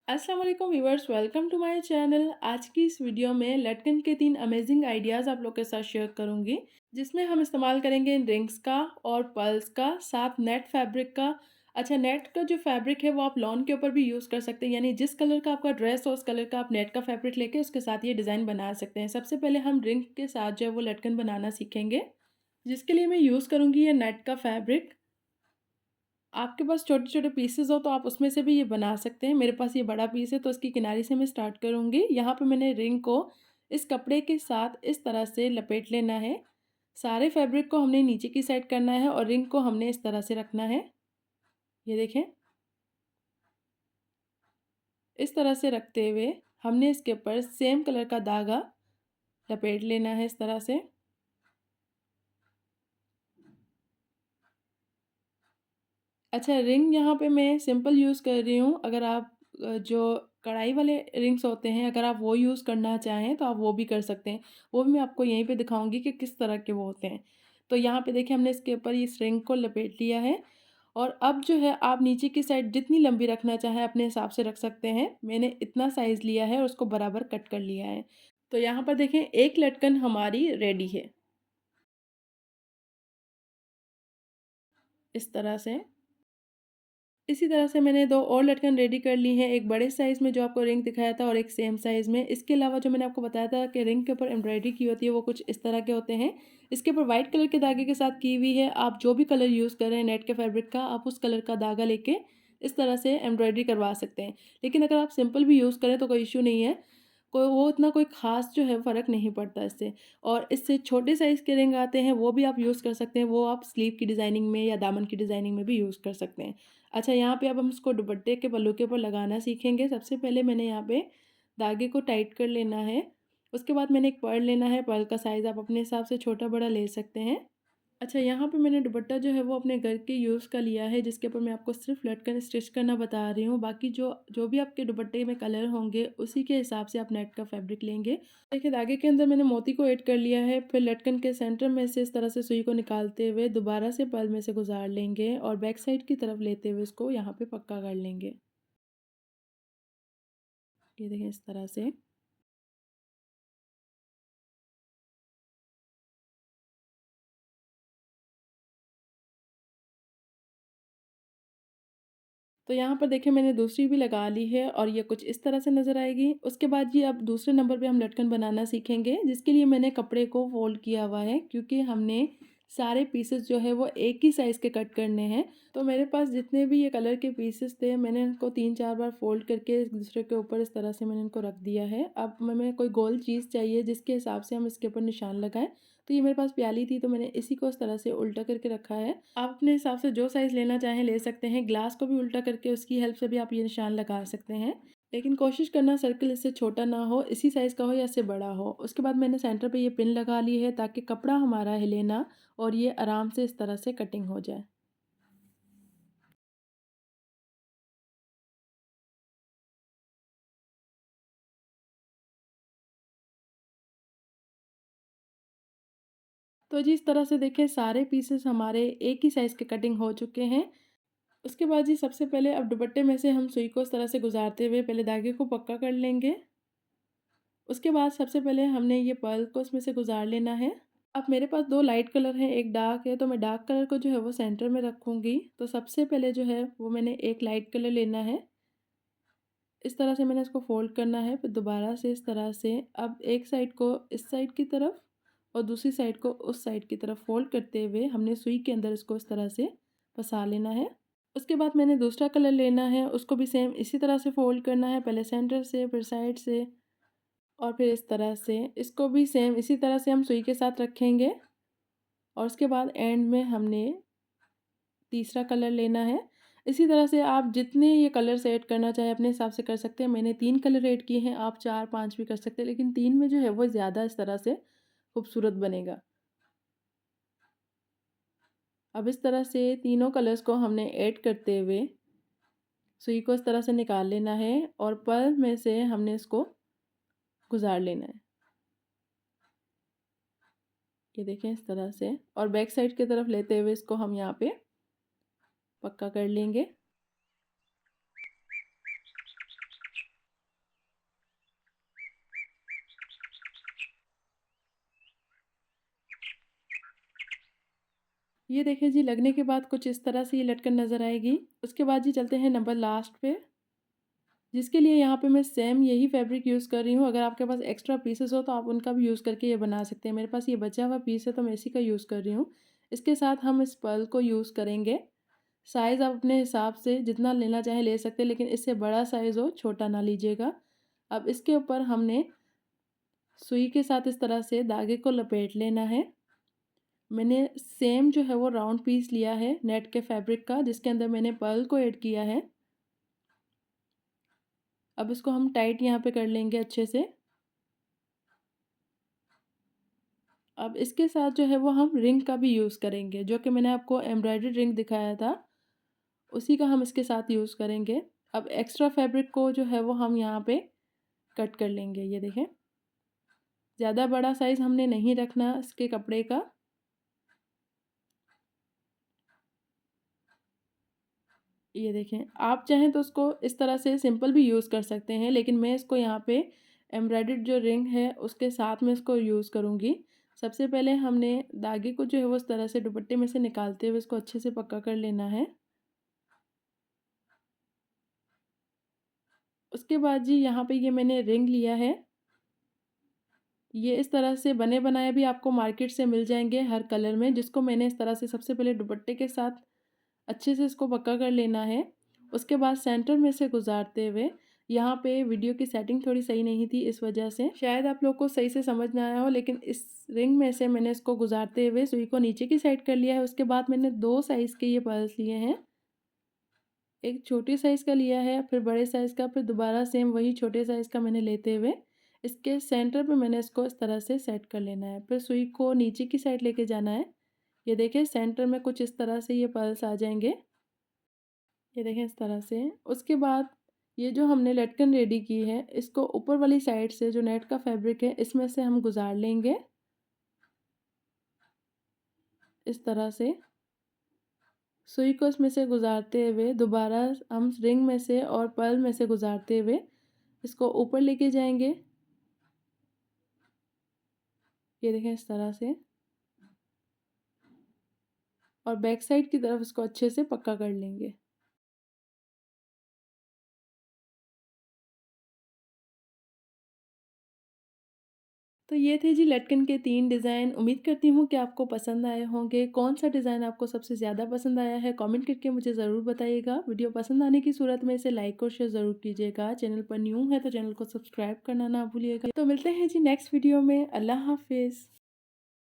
अस्सलाम वालेकुम viewers, welcome to my channel. आज की इस वीडियो में लटकन के 3 अमेजिंग आइडियाज़ आप लोग के साथ शेयर करूंगी, जिसमें हम इस्तेमाल करेंगे रिंग्स का और पर्ल्स का, साथ नेट फैब्रिक का। अच्छा, नेट का जो फैब्रिक है वो आप लॉन के ऊपर भी यूज़ कर सकते हैं, यानी जिस कलर का आपका ड्रेस हो उस कलर का आप नेट का फैब्रिक लेके उसके साथ ये डिज़ाइन बना सकते हैं। सबसे पहले हम रिंग के साथ जो है वो लटकन बनाना सीखेंगे, जिसके लिए मैं यूज़ करूँगी ये नेट का फैब्रिक। आपके पास छोटे-छोटे पीसेज़ हो तो आप उसमें से भी ये बना सकते हैं। मेरे पास ये बड़ा पीस है तो इसकी किनारे से मैं स्टार्ट करूँगी। यहाँ पे मैंने रिंग को इस कपड़े के साथ इस तरह से लपेट लेना है। सारे फैब्रिक को हमने नीचे की साइड करना है और रिंग को हमने इस तरह से रखना है। ये देखें, इस तरह से रखते हुए हमने इसके ऊपर सेम कलर का धागा लपेट लेना है इस तरह से। अच्छा, रिंग यहाँ पे मैं सिंपल यूज़ कर रही हूँ। अगर आप जो कढ़ाई वाले रिंग्स होते हैं, अगर आप वो यूज़ करना चाहें तो आप वो भी कर सकते हैं। वो भी मैं आपको यहीं पे दिखाऊँगी कि किस तरह के वो होते हैं। तो यहाँ पे देखिए हमने इसके ऊपर इस रिंग को लपेट लिया है और अब जो है आप नीचे की साइड जितनी लंबी रखना चाहें अपने हिसाब से रख सकते हैं। मैंने इतना साइज़ लिया है और उसको बराबर कट कर लिया है। तो यहाँ पर देखें, एक लटकन हमारी रेडी है, इस तरह से। इसी तरह से मैंने 2 और लटकन रेडी कर ली हैं, एक बड़े साइज़ में जो आपको रिंग दिखाया था और एक सेम साइज़ में। इसके अलावा जो मैंने आपको बताया था कि रिंग के ऊपर एम्ब्रॉयडरी की होती है, वो कुछ इस तरह के होते हैं। इसके ऊपर व्हाइट कलर के धागे के साथ की हुई है। आप जो भी कलर यूज़ कर रहे हैं नेट के फैब्रिक का, आप उस कलर का धागा लेके इस तरह से एम्ब्रॉयडरी करवा सकते हैं। लेकिन अगर आप सिंपल भी यूज़ करें तो कोई इश्यू नहीं है। वो इतना कोई ख़ास जो है फ़र्क नहीं पड़ता इससे। और इससे छोटे साइज़ के रिंग आते हैं, वो भी आप यूज़ कर सकते हैं। वो आप स्लीव की डिज़ाइनिंग में या दामन की डिज़ाइनिंग में भी यूज़ कर सकते हैं। अच्छा, यहाँ पे अब हम इसको दुपट्टे के पल्लू के ऊपर लगाना सीखेंगे। सबसे पहले मैंने यहाँ पे धागे को टाइट कर लेना है। उसके बाद मैंने एक पर्ल लेना है। पर्ल का साइज़ आप अपने हिसाब से छोटा-बड़ा ले सकते हैं। अच्छा, यहाँ पे मैंने दुपट्टा जो है वो अपने घर के यूज़ का लिया है, जिसके ऊपर मैं आपको सिर्फ़ लटकन स्टिच करना बता रही हूँ। बाकी जो जो भी आपके दुपट्टे में कलर होंगे, उसी के हिसाब से आप नेट का फैब्रिक लेंगे। देखिए, धागे के अंदर मैंने मोती को ऐड कर लिया है, फिर लटकन के सेंटर में से इस तरह से सुई को निकालते हुए दोबारा से पर्ल में से गुज़ार लेंगे और बैक साइड की तरफ लेते हुए इसको यहाँ पे पक्का कर लेंगे। ये देखें, इस तरह से। तो यहाँ पर देखिए मैंने दूसरी भी लगा ली है और ये कुछ इस तरह से नज़र आएगी। उसके बाद जी अब दूसरे नंबर पे हम लटकन बनाना सीखेंगे, जिसके लिए मैंने कपड़े को फ़ोल्ड किया हुआ है, क्योंकि हमने सारे पीसेस जो है वो एक ही साइज़ के कट करने हैं। तो मेरे पास जितने भी ये कलर के पीसेस थे, मैंने इनको 3-4 बार फ़ोल्ड करके एक दूसरे के ऊपर इस तरह से मैंने इनको रख दिया है। अब हमें कोई गोल चीज़ चाहिए जिसके हिसाब से हम इसके ऊपर निशान लगाएँ। तो ये मेरे पास प्याली थी तो मैंने इसी को इस तरह से उल्टा करके रखा है। आप अपने हिसाब से जो साइज़ लेना चाहें ले सकते हैं। ग्लास को भी उल्टा करके उसकी हेल्प से भी आप ये निशान लगा सकते हैं। लेकिन कोशिश करना सर्कल इससे छोटा ना हो, इसी साइज़ का हो या इससे बड़ा हो। उसके बाद मैंने सेंटर पे ये पिन लगा ली है ताकि कपड़ा हमारा हिले ना और ये आराम से इस तरह से कटिंग हो जाए। तो जी इस तरह से देखिए सारे पीसेस हमारे एक ही साइज़ के कटिंग हो चुके हैं। उसके बाद जी सबसे पहले अब दुपट्टे में से हम सुई को इस तरह से गुज़ारते हुए पहले धागे को पक्का कर लेंगे। उसके बाद सबसे पहले हमने ये पर्ल को इसमें से गुज़ार लेना है। अब मेरे पास 2 लाइट कलर हैं, एक डार्क है, तो मैं डार्क कलर को जो है वो सेंटर में रखूँगी। तो सबसे पहले जो है वो मैंने एक लाइट कलर लेना है। इस तरह से मैंने इसको फ़ोल्ड करना है, फिर दोबारा से इस तरह से अब एक साइड को इस साइड की तरफ और दूसरी साइड को उस साइड की तरफ फ़ोल्ड करते हुए हमने सुई के अंदर इसको इस तरह से फँसा लेना है। उसके बाद मैंने दूसरा कलर लेना है, उसको भी सेम इसी तरह से फ़ोल्ड करना है, पहले सेंटर से फिर साइड से और फिर इस तरह से। इसको भी सेम इसी तरह से हम सुई के साथ रखेंगे और उसके बाद एंड में हमने तीसरा कलर लेना है। इसी तरह से आप जितने ये कलर्स ऐड करना चाहें अपने हिसाब से कर सकते हैं। मैंने 3 कलर ऐड किए हैं, आप 4-5 भी कर सकते हैं, लेकिन 3 में जो है वो ज़्यादा इस तरह से खूबसूरत बनेगा। अब इस तरह से तीनों कलर्स को हमने ऐड करते हुए सुई को इस तरह से निकाल लेना है और पर्ल में से हमने इसको गुज़ार लेना है। ये देखें इस तरह से और बैक साइड की तरफ लेते हुए इसको हम यहाँ पे पक्का कर लेंगे। ये देखिए जी, लगने के बाद कुछ इस तरह से ये लटकन नज़र आएगी। उसके बाद जी चलते हैं नंबर लास्ट पे, जिसके लिए यहाँ पे मैं सेम यही फैब्रिक यूज़ कर रही हूँ। अगर आपके पास एक्स्ट्रा पीसेस हो तो आप उनका भी यूज़ करके ये बना सकते हैं। मेरे पास ये बचा हुआ पीस है तो मैं इसी का यूज़ कर रही हूँ। इसके साथ हम इस पर्ल को यूज़ करेंगे। साइज़ आप अपने हिसाब से जितना लेना चाहें ले सकते हैं, लेकिन इससे बड़ा साइज़ हो, छोटा ना लीजिएगा। अब इसके ऊपर हमने सुई के साथ इस तरह से धागे को लपेट लेना है। मैंने सेम जो है वो राउंड पीस लिया है नेट के फैब्रिक का, जिसके अंदर मैंने पर्ल को ऐड किया है। अब इसको हम टाइट यहाँ पे कर लेंगे अच्छे से। अब इसके साथ जो है वो हम रिंग का भी यूज़ करेंगे, जो कि मैंने आपको एम्ब्रॉयडरी रिंग दिखाया था, उसी का हम इसके साथ यूज़ करेंगे। अब एक्स्ट्रा फैब्रिक को जो है वो हम यहाँ पे कट कर लेंगे। ये देखें, ज़्यादा बड़ा साइज़ हमने नहीं रखना इसके कपड़े का। ये देखें, आप चाहें तो उसको इस तरह से सिंपल भी यूज़ कर सकते हैं, लेकिन मैं इसको यहाँ पे एम्ब्रॉयडर्ड जो रिंग है उसके साथ में इसको यूज़ करूँगी। सबसे पहले हमने धागे को जो है वो इस तरह से दुपट्टे में से निकालते हुए इसको अच्छे से पक्का कर लेना है। उसके बाद जी यहाँ पे ये मैंने रिंग लिया है। ये इस तरह से बने बनाए भी आपको मार्केट से मिल जाएंगे हर कलर में, जिसको मैंने इस तरह से सबसे पहले दुपट्टे के साथ अच्छे से इसको पक्का कर लेना है। उसके बाद सेंटर में से गुजारते हुए, यहाँ पे वीडियो की सेटिंग थोड़ी सही नहीं थी, इस वजह से शायद आप लोग को सही से समझ ना आया हो, लेकिन इस रिंग में से मैंने इसको गुजारते हुए सुई को नीचे की साइड कर लिया है। उसके बाद मैंने 2 साइज़ के ये पर्ल्स लिए हैं। एक छोटी साइज़ का लिया है, फिर बड़े साइज़ का, फिर दोबारा सेम वही छोटे साइज़ का मैंने लेते हुए इसके सेंटर पे मैंने इसको इस तरह से सेट कर लेना है। फिर सुई को नीचे की साइड लेके जाना है। ये देखिए, सेंटर में कुछ इस तरह से ये पर्ल्स आ जाएँगे। ये देखें इस तरह से। उसके बाद ये जो हमने लटकन रेडी की है, इसको ऊपर वाली साइड से जो नेट का फैब्रिक है इसमें से हम गुजार लेंगे इस तरह से। सुई को इसमें से गुजारते हुए दोबारा हम रिंग में से और पर्ल में से गुजारते हुए इसको ऊपर लेके जाएंगे। ये देखें इस तरह से, और बैक साइड की तरफ इसको अच्छे से पक्का कर लेंगे। तो ये थे जी लटकन के 3 डिज़ाइन। उम्मीद करती हूँ कि आपको पसंद आए होंगे। कौन-सा डिज़ाइन आपको सबसे ज़्यादा पसंद आया है, कमेंट करके मुझे ज़रूर बताइएगा। वीडियो पसंद आने की सूरत में इसे लाइक और शेयर ज़रूर कीजिएगा। चैनल पर न्यू है तो चैनल को सब्सक्राइब करना ना भूलिएगा। तो मिलते हैं जी नेक्स्ट वीडियो में। अल्लाह हाफ़िज़।